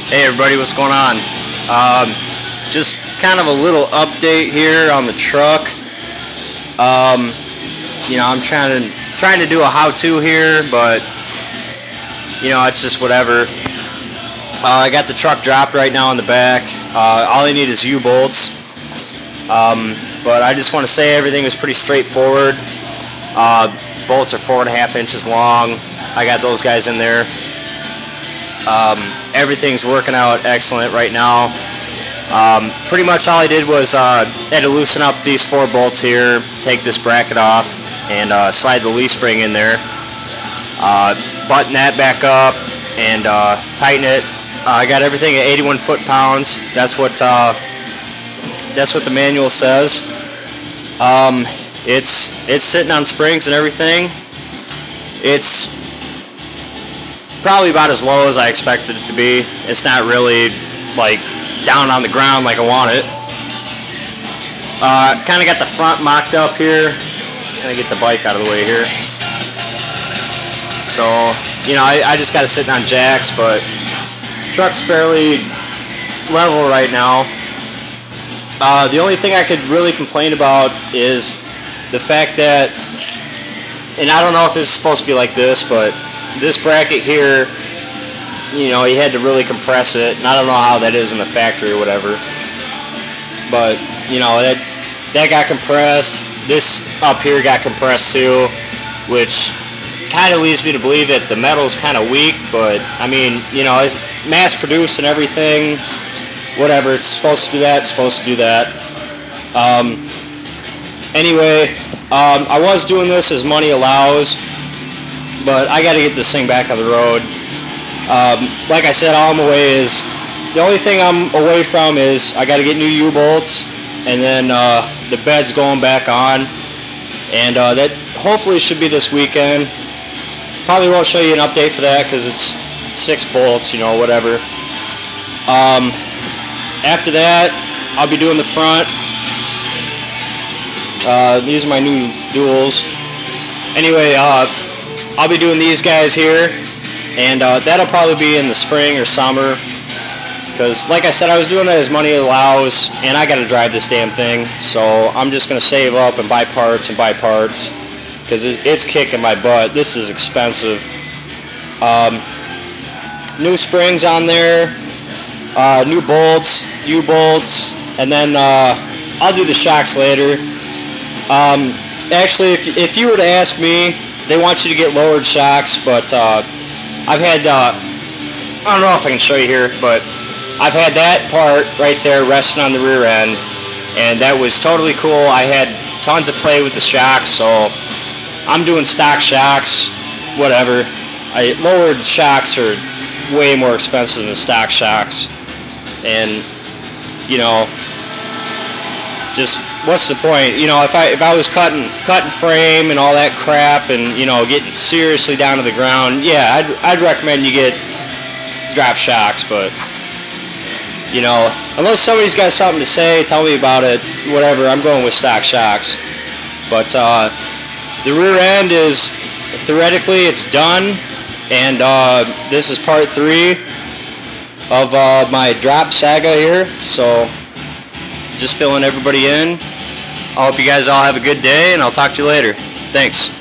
Hey everybody, what's going on? Just kind of a little update here on the truck. I'm trying to do a how-to here, but it's just whatever. I got the truck dropped right now in the back. All I need is U-bolts. But I just want to say everything is pretty straightforward. Bolts are 4.5 inches long. I got those guys in there. Everything's working out excellent right now. Pretty much all I did was had to loosen up these 4 bolts here, take this bracket off, and slide the leaf spring in there. Button that back up and tighten it. I got everything at 81 foot-pounds. That's what the manual says. It's sitting on springs and everything. It's probably about as low as I expected it to be. It's not really like down on the ground like I want it. Kind of got the front mocked up here. Kind of get the bike out of the way here. So I just got it sitting on jacks, but truck's fairly level right now. The only thing I could really complain about is the fact that, and I don't know if this is supposed to be like this, but this bracket here, he had to really compress it, and I don't know how that is in the factory or whatever. But, that got compressed. This up here got compressed too, which kind of leads me to believe that the metal's kind of weak, but, I mean, it's mass-produced and everything. Whatever, it's supposed to do that, it's supposed to do that. Anyway, I was doing this as money allows, but I got to get this thing back on the road. Like I said, all I'm away is, the only thing I'm away from is I got to get new U-bolts, and then the bed's going back on, and that hopefully should be this weekend. Probably won't show you an update for that because it's 6 bolts, whatever. After that, I'll be doing the front. These are my new duals. Anyway, I'll be doing these guys here, and that'll probably be in the spring or summer, because like I said, I was doing that as money allows, and I got to drive this damn thing, so I'm just going to save up and buy parts, because it's kicking my butt. This is expensive. New springs on there, new bolts, U-bolts, and then I'll do the shocks later. Actually, if you were to ask me, they want you to get lowered shocks, but I've had, I don't know if I can show you here, but I've had that part right there resting on the rear end, and that was totally cool. I had tons of play with the shocks, so I'm doing stock shocks, whatever. Lowered shocks are way more expensive than stock shocks, and just what's the point? If I was cutting frame and all that crap, and getting seriously down to the ground, yeah, I'd recommend you get drop shocks. But unless somebody's got something to say, tell me about it. Whatever, I'm going with stock shocks. But the rear end is theoretically it's done, and this is part 3 of my drop saga here. So just filling everybody in. I hope you guys all have a good day, and I'll talk to you later. Thanks.